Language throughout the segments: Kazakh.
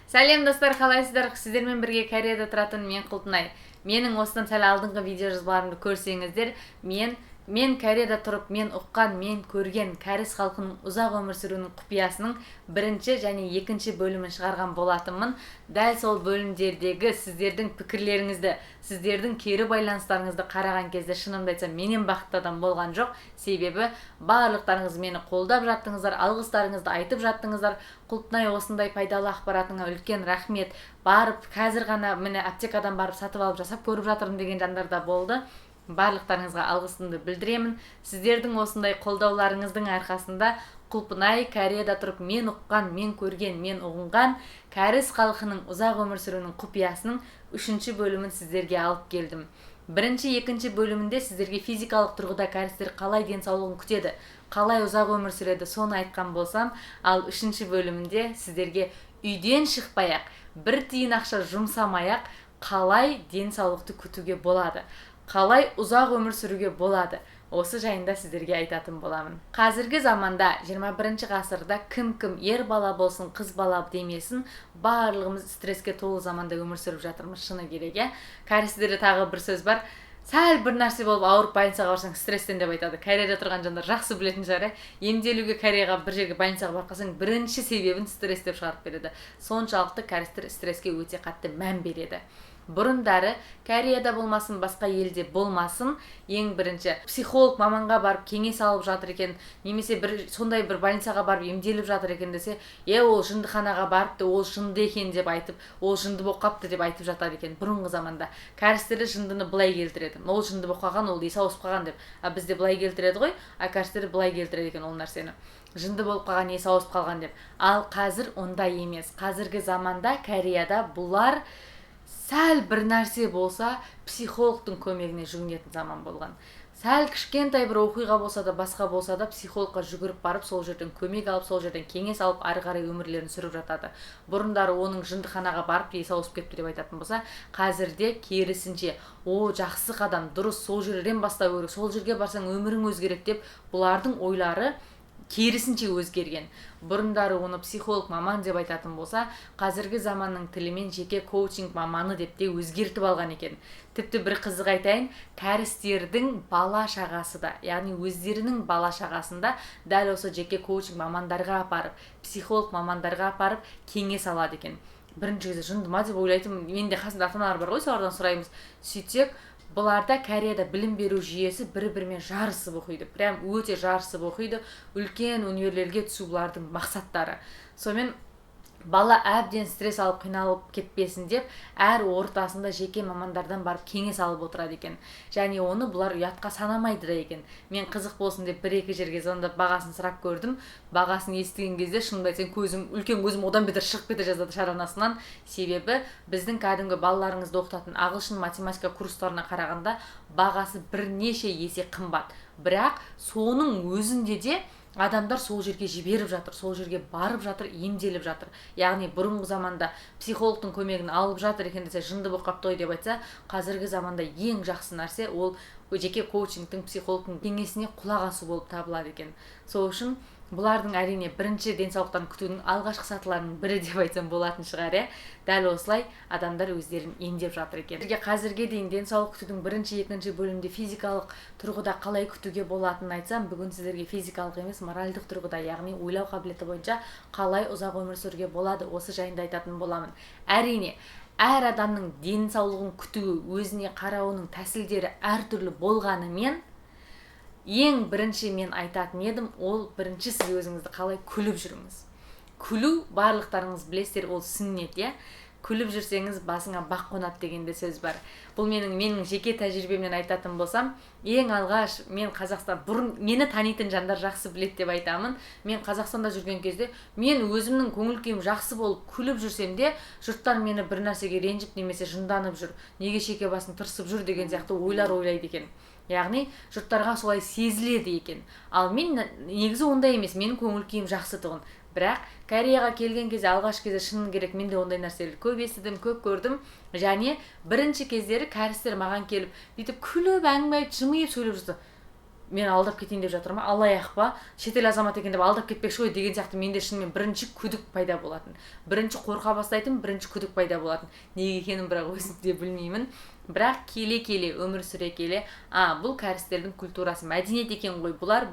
Сәлем достар, қалайсыздар? Сіздермен бірге Кореяда тұратын мен Құлтынай. Менің осыдан сәл алдыңғы видео жазбаларымды көрсеңіздер, мен Кореяда тұрып, мен ұққан, мен көрген кәріс халқының ұзақ өмір сүруінің құпиясының бірінші және екінші бөлімін шығарған болатынмын. Дәл сол бөлімдердегі сіздердің пікірлеріңізді, сіздердің кері байланыстарыңызды қараған кезде шынымды айтсам, менен бақытты адам болған жоқ. Себебі барлықтарыңыз мені қолдап жаттыңыздар, алғыстарыңызды айтып жаттыңыздар. Құлтынай, осындай пайдалы ақпаратыңа үлкен рахмет. Барып, қазір ғана міне аптекадан барып сатып алып жасап көріп жатырмын деген жандар да болды. Барлықтарыңызға алғысымды білдіремін. Сіздердің осындай қолдауларыңыздың арқасында Құлтынай Кореяда тұрып мен ұққан, мен көрген, мен ұғынған кәріс халқының ұзақ өмір сүруінің құпиясының 3-ші бөлімін сіздерге алып келдім. Бірінші, екінші бөлімінде сіздерге физикалық тұрғыда кәрістер қалай денсаулығын күтеді, қалай ұзақ өмір сүреді, соны айтқан болсам, ал 3-ші бөлімінде сіздерге үйден шықпай-ақ, бір тиын ақша жұмсамай-ақ қалай денсаулықты күтуге болады, қалай ұзақ өмір сүруге болады, осы жайында сіздерге айтатын боламын. Қазіргі заманда 21 ғасырда кім ер бала болсын, қыз бала демесін, барлығымыз стресске толы заманда өмір сүріп жатырмыз, шыны керек. Кәрістерде тағы бір сөз бар. Сәл бір нәрсе болып ауырып больницаға барсаң стресстен деп айтады. Кореяда тұрған жандар жақсы білетін шығар. Емделуге Кореяға бір жерге больницаға барып қалсаң, бірінші себебін стресс деп шығарып береді. Соншалықты кәрістер стресске өте қатты мән береді. Бұрындары Кореяда болмасын, басқа елде болмасын, ең бірінші психолог маманға барып кеңес алып жатыр екен, немесе сондай бір больницаға барып емделіп жатыр екен десе, ол жындыханаға барыпты, ол жынды екен деп айтып, ол жынды болып қапты деп айтып жатады екен. Бұрынғы заманда кәрістері жындыны былай келтіреді. Ол жынды болып қалған, ол есі ауысып қалған деп. Бізде былай келтіреді ғой, кәрістері былай келтіреді екен ол нәрсені. Жынды болып қалған, есі ауысып қалған деп. Ал қазір ондай емес. Қазіргі заманда Кореяда бұлар сәл бір нәрсе болса, психологтың көмегіне жүгінетін заман болған. Сәл кішкентай бір оқиға болса да, басқа болса да, психологқа жүгіріп барып, сол жерден көмек алып, сол жерден кеңес алып, ары қарай өмірлерін сүріп жатады. Бұрындары оның жындыханаға барып, есі ауысып кетті деп айтатын болса, қазірде керісінше, жақсы қадам, дұрыс, сол жерден бастау керек, сол жерге барсаң өмірің өзгереді деп, бұлардың ойлары керісінше өзгерген. Бұрындары оны психолог маман деп айтатын болса, қазіргі заманның тілімен жеке коучинг маманы деп те өзгертіп алған екен. Тіпті бір қызық айтайын, кәрістердің бала шағасы да, яғни өздерінің бала шағасында дәл осы жеке коучинг мамандарға апарып, психолог мамандарға апарып кеңес алады екен. Бірінші кезде жынды ма деп ойлайтын, менде қасында ата-аналар бар ғой, солардан сұраймыз. Сөйтсек, бұларда Кореяда білім беру жүйесі бір-бірімен жарысып оқиды. Прям өте жарысып оқиды. Үлкен университеттерге түсу бұлардың мақсаттары. Сонымен бала әбден стресс алып қиналып кетпесін деп, әр ортасында жеке мамандардан барып кеңес алып отырады екен. Және оны бұлар ұятқа санамайды да екен. Мен қызық болсын деп бір-екі жерге звондап бағасын сұрап көрдім. Бағасын естіген кезде шынымды айтсам үлкен көзім одан бетер шығып кете жаздады шаранасынан. Себебі біздің кәдімгі балаларыңызды оқытатын ағылшын математика курстарына қарағанда бағасы бірнеше есе қымбат. Бірақ соның өзінде де адамдар сол жерге жіберіп жатыр, сол жерге барып жатыр, емделіп жатыр. Яғни бұрынғы заманда психологтың көмегін алып жатыр екен десе, жынды болып қапты ғой деп айтса, қазіргі заманда ең жақсы нәрсе ол жеке коучингтің, психологтың кеңесіне құлақ асу болып табылады екен. Сол үшін бұлардың әрине бірінші денсаулықтарын күтудің алғашқы сатыларының бірі деп айтсам болатын шығар. Дәл осылай адамдар өздерін емдеп жатыр екен. Қазірге дейін денсаулық күтудің бірінші, екінші бөлімде физикалық тұрғыда қалай күтуге болатынын айтсам, бүгін сіздерге физикалық емес, моральдық тұрғыда, яғни ойлау қабілеті бойынша қалай ұзақ өмір сүруге болады, осы жайында айтатын боламын. Әрине, әр адамның денсаулығын күтуі, өзіне қарауының тәсілдері әртүрлі болғанымен, ең бірінші мен айтатын едім, ол бірінші сіз өзіңізді қалай күліп жүріңіз. Күлу, барлықтарыңыз білесіздер, ол сүннет, күліп жүрсеңіз басыңа бақ қонады дегенде сөз бар. Бұл менің жеке тәжірибемнен айтатын болсам, ең алғаш мен бұрын мені танитын жандар жақсы біледі деп айтамын. Мен Қазақстанда жүрген кезде, мен өзімнің көңіл күйім жақсы болып күліп жүрсем де, жұрттар мені бір нәрсеге ренжіп немесе жынданып жүр, неге шеке басың тырысып жүр деген сияқты ойлар ойлайды екен. Яғни жұрттарға солай сезіледі екен. Ал мен негізі ондай емес, менің көңіл күйім жақсы тұғын. Бірақ Кореяға келген кезде, алғаш кезде шынын керек, мен де ондай нәрселерді көп естідім, көп көрдім. Және бірінші кездері кәрістер маған келіп, бүйтіп күліп, әңгіме айтып, жымиып сөйлеп жүрді. мен алдап кетейін деп жатыр ма, алаяқ па, шетел азаматы екен деп алдап кетпекші ғой деген сияқты менде шынымен бірінші күдік пайда болатын. Бірінші қорқа бастайтын, бірінші күдік пайда болатын. Неге екенін бірақ өзім де білмеймін. Бірақ келе өмір сүре келе, бұл кәрістердің культурасы, мәдениет екен ғой. Бұлар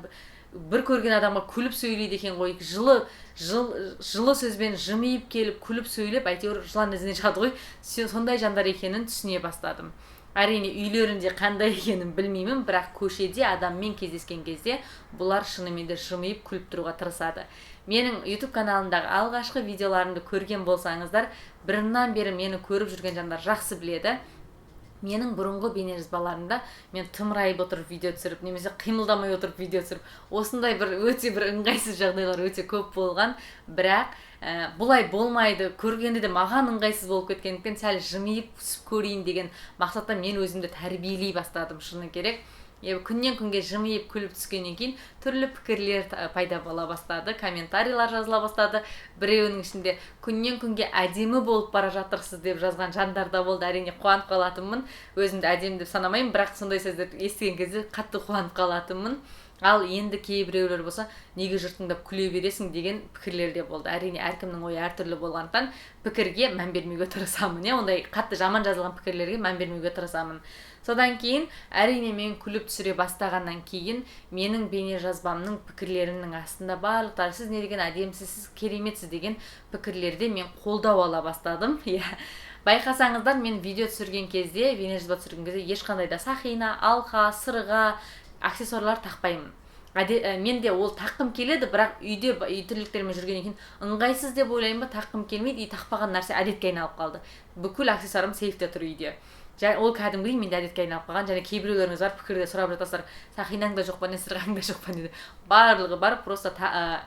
бір көрген адамға күліп сөйлейді екен ғой. Жылы сөзбен жымиып келіп күліп сөйлеп, әйтеуір жылан ізіне шығады ғой. Сондай жандар екенін түсіне бастадым. Әрине үйлерінде қандай екенін білмеймін, бірақ көшеде адаммен кездескен кезде бұлар шынымен де жымиып күліп тұруға тырысады. Менің YouTube каналымдағы алғашқы видеоларымды көрген болсаңыздар, бұрыннан бері мені көріп жүрген жандар жақсы біледі. Менің бұрынғы бейнежазбаларымда мен тымырайып отырып видео түсіріп, немесе қимылдамай отырып видео түсіріп, осындай өте ыңғайсыз жағдайлар өте көп болған, бірақ бұлай болмайды, көргенде де маған ыңғайсыз болып кеткендіктен сәл жымиып көрейін деген мақсатта мен өзімді тәрбиелей бастадым, шыны керек. Күннен күнге жымиып күліп түскеннен кейін түрлі пікірлер пайда бола бастады, комментарийлар жазыла бастады. Біреуінің ішінде күннен күнге әдемі болып бара жатырсыз деп жазған жандар да болды. Әрине қуанып қалатынмын. Өзімді әдемі деп санамаймын, бірақ сондай сөздерді естіген кезде қатты қуанып қалатынмын. Ал енді кейбіреулер болса, неге жұртыңдап күле бересің деген пікірлер де болды. Әрине әркімнің ойы әртүрлі болғандықтан пікірге мән бермеуге тырысамын. Ондай қатты жаман жазылған пікірлерге мән бермеуге тырысамын. Содан кейін, әрине мен күліп түсіре бастағаннан кейін, менің бейнежазбамның пікірлерінің астында барлықтары сіз не деген әдемісіз, сіз кереметсіз деген пікірлерде мен қолдау ала бастадым. Байқасаңыздар, мен видео түсірген кезде, бейнежазба түсірген кезде ешқандай да сақина, алқа, сырға, аксессуарлар тақпаймын. Мен де ол таққым келеді, бірақ үйде тірліктермен жүргеннен кейін ыңғайсыз деп ойлаймын ба, таққым келмейді, тақпаған нәрсе әдетке айналып қалды. Бүкіл аксессуарым сейфте тұр үйде. Ол кәдімгідей менде әдетке айналып қалған, және кейбіреулеріңіз бар пікірде сұрап жатасыздар, сақинаң да жоқ па, не сырғаң да жоқ па деді. Барлығы бар, просто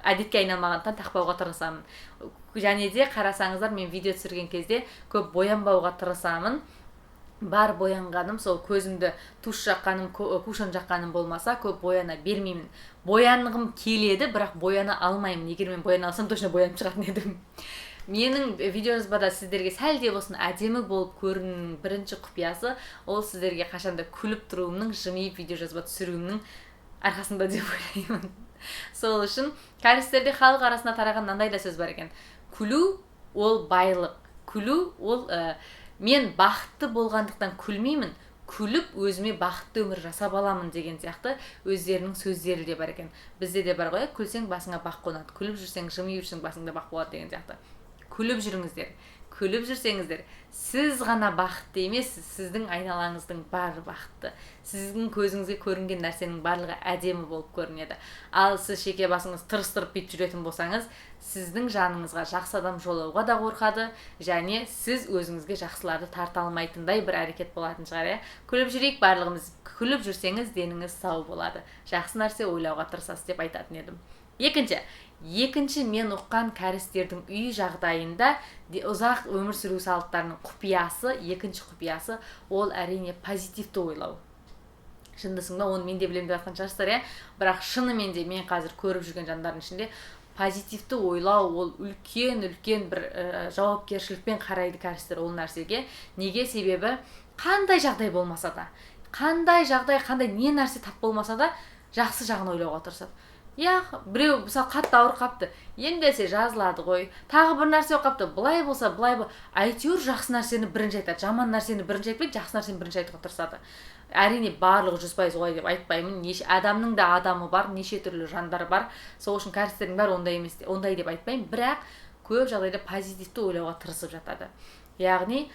әдетке айналмағандықтан тақпауға тырысамын. Және де қарасаңыздар, мен видео түсірген кезде көп боянбауға тырысамын. Бар боянғаным, сол көзімді туш жаққаным, кушон жаққаным болмаса, көп бояна бермеймін. Боянғым келеді, бірақ бояна алмаймын. Егер мен бояна алсам, точно боянып шығатын едім. Менің видеожазбада сіздерге сәл де болсын әдемі болып көрінуінің бірінші құпиясы, ол сіздерге қашанда күліп тұруымның, жымиып видеожазба түсіруімнің арқасында деп ойлаймын. Сол үшін кәрістерде халық арасында тараған мынандай да сөз бар екен. Күлу ол байлық. Күлу ол мен бақытты болғандықтан күлмеймін, күліп өзіме бақытты өмір жасап аламын деген сияқты өздерінің сөздері де бар екен. Бізде де бар ғой, күлсең басыңа бақ қонады, күліп жүрсең, жымиып жүрсең басыңда бақ болады деген сияқты. Күліп жүріңіздер, күліп жүрсеңіздер, сіз ғана бақытты емес, сіздің айналаңыздың бәрі бақытты. Сіздің көзіңізге көрінген нәрсенің барлығы әдемі болып көрінеді. Ал сіз шеке басыңыз тырыстырып бүйтіп жүретін болсаңыз, сіздің жаныңызға жақсы адам жолауға да қорқады, және сіз өзіңізге жақсыларды тарта алмайтындай бір әрекет болатын шығар. Күліп жүрейік барлығымыз. Күліп жүрсеңіз, деніңіз сау болады. Жақсы нәрсе ойлауға тырысасыз деп айтатын едім. Екінші мен ұққан кәрістердің үй жағдайында ұзақ өмір сүру салттарының құпиясы, екінші құпиясы, ол әрине позитивті ойлау. Шындысың ба, оны мен де білем деп жатқан шығарсыздар, бірақ шынымен де мен қазір көріп жүрген жандардың ішінде позитивті ойлау, ол үлкен бір жауапкершілікпен қарайды кәрістер ол нәрсеге. Неге? Себебі қандай жағдай болмаса да, қандай не нәрсе тап болмаса да, жақсы жағын ойлауға тырысады. Біреу мысалы қатты ауыр қапты, емделсе жазылады ғой, тағы бір нәрсе қапты, былай болса, әйтеуір жақсы нәрсені бірінші айтады, жаман нәрсені бірінші айтпайды, жақсы нәрсені бірінші айтуға тырысады. Әрине барлығы 100% олай деп айтпаймын, адамның да адамы бар, неше түрлі жандар бар, сол үшін кәрістердің бәрі ондай емес, ондай деп айтпаймын, бірақ көп жағдайда позитивті ойлауға тырысып жатады. Яғни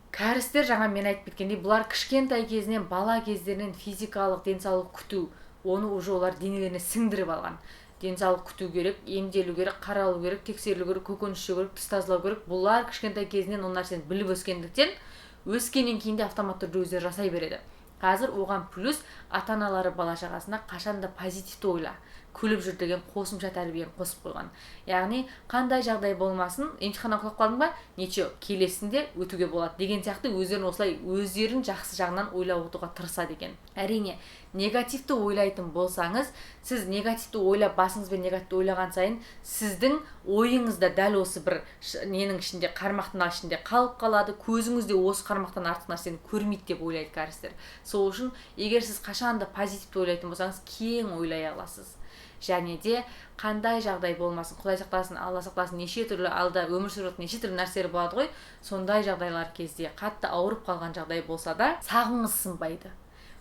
кәрістер жаңа мен айтып кеткендей, бұлар кішкентай кезінен, бала кездерінен физикалық денсаулық күту, оны уже олар денелеріне сіңдіріп алған. Денсаулық күту керек, емделу керек, қаралу керек, тексерілу керек, көкөніс жеу керек, тіс тазалау керек. Бұлар кішкентай кезінен ол нәрсені біліп өскендіктен, өскеннен кейін де автоматты түрде өздері жасай береді. Қазір оған плюс ата-аналары бала шағасына қашанда позитивті ойла. күліп жүр деген қосымша тәрбиені қосып қойған. Яғни қандай жағдай болмасын, емтиханнан құлап қалдың ба, ничего, келесінде өтуге болады деген сияқты өздерін жақсы жағынан ойлап отыруға тырысады екен. Әрине, негативті ойлайтын болсаңыз, сіз негативті ойлап басыңызбен негативті ойлаған сайын, сіздің ойыңызда дәл осы бір ненің ішінде, қармақтың ішінде қалып қалады, көзіңізде осы қармақтан артық нәрсені көрмейді деп ойлайды кәрістер. Сол үшін, егер сіз қашанда позитивті ойлайтын болсаңыз, кең ойлай аласыз. Және де қандай жағдай болмасын, Құдай сақтасын, Алла сақтасын, неше түрлі алда өмір сүріп неше түрлі нәрселер болады ғой, сондай жағдайлар кезде қатты ауырып қалған жағдай болса да, сағыңыз сынбайды.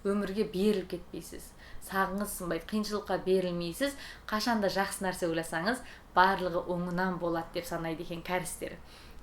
Өмірге беріліп кетпейсіз. Сағыңыз сынбайды, қиыншылыққа берілмейсіз. Қашанда жақсы нәрсе ойласаңыз, барлығы оңынан болады деп санайды екен кәрістер.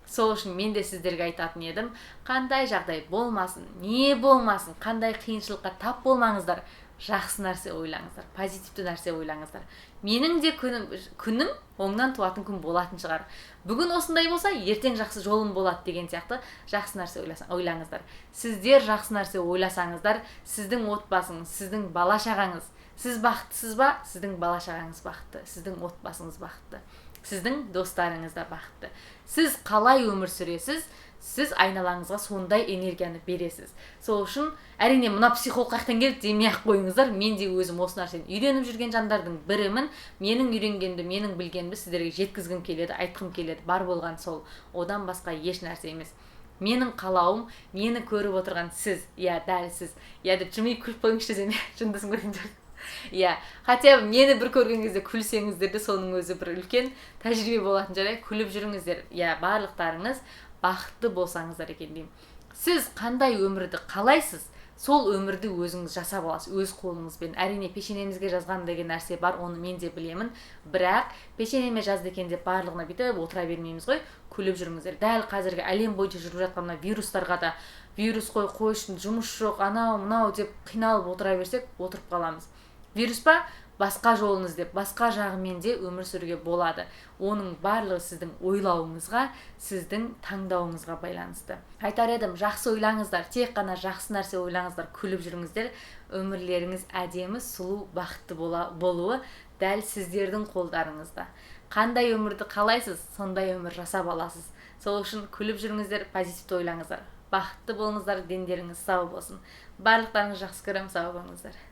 Сол үшін мен де сіздерге айтатын едім, қандай жағдай болмасын, не болмасын, қандай қиыншылыққа тап болмаңыздар, жақсы нәрсе ойлаңыздар, позитивті нәрсе ойлаңыздар. Менің де күнім оңнан туатын күн болатын шығар. Бүгін осындай болса, ертең жақсы жолым болады деген сияқты жақсы нәрсе ойлаңыздар. Сіздер жақсы нәрсе ойласаңыздар, сіздің отбасыңыз, сіздің бала-шағаңыз, сіз бақыттысыз ба, сіздің бала-шағаңыз бақытты, сіздің отбасыңыз бақытты, сіздің достарыңыз да бақытты. Сіз қалай өмір сүресіз, сіз айналаңызға сондай энергияны бересіз. Сол үшін, әрине мына психолог қаяқтан келді демей-ақ қойыңыздар. Мен де өзім осы нәрсені үйреніп жүрген жандардың бірімін. Менің үйренгенді, менің білгенімді сіздерге жеткізгім келеді, айтқым келеді. Бар болған сол. Одан басқа еш нәрсе емес. Менің қалауым, мені көріп отырған сіз, дәл сіз. Деп жымиып күліп қойыңызшы деме, жындысын көргендер. Хотя мені бір көрген кезде күлсеңіздер де соның өзі бір үлкен тәжірибе болатын жарай, күліп жүріңіздер. Барлықтарыңыз бақытты болсаңыздар екен деймін. Сіз қандай өмірді қалайсыз, сол өмірді өзіңіз жасап аласыз, өз қолыңызбен. Әрине, пешенемізге жазған деген нәрсе бар, оны мен де білемін. Бірақ пешенеме жазды екен деп барлығына бүйтіп отыра бермейміз ғой, күліп жүріңіздер. Дәл қазіргі әлем бойынша жүріп жатқан вирустарға да, вирус қойсын, жұмыс жоқ, анау мынау деп қиналып отыра берсек, отырып қаламыз. Вирус па? Басқа жолыңыз деп, басқа жағымен де өмір сүруге болады. Оның барлығы сіздің ойлауыңызға, сіздің таңдауыңызға байланысты. Айтар едім, жақсы ойлаңыздар, тек қана жақсы нәрсе ойлаңыздар, күліп жүріңіздер. Өмірлеріңіз әдемі, сұлу, бақытты болуы дәл сіздердің қолдарыңызда. Қандай өмірді қалайсыз, сондай өмір жасап аласыз. Сол үшін күліп жүріңіздер, позитивті ойлаңыздар. Бақытты болыңыздар, дендеріңіз сау болсын. Барлықтарыңыз жақсы көремін, сау болыңыздар.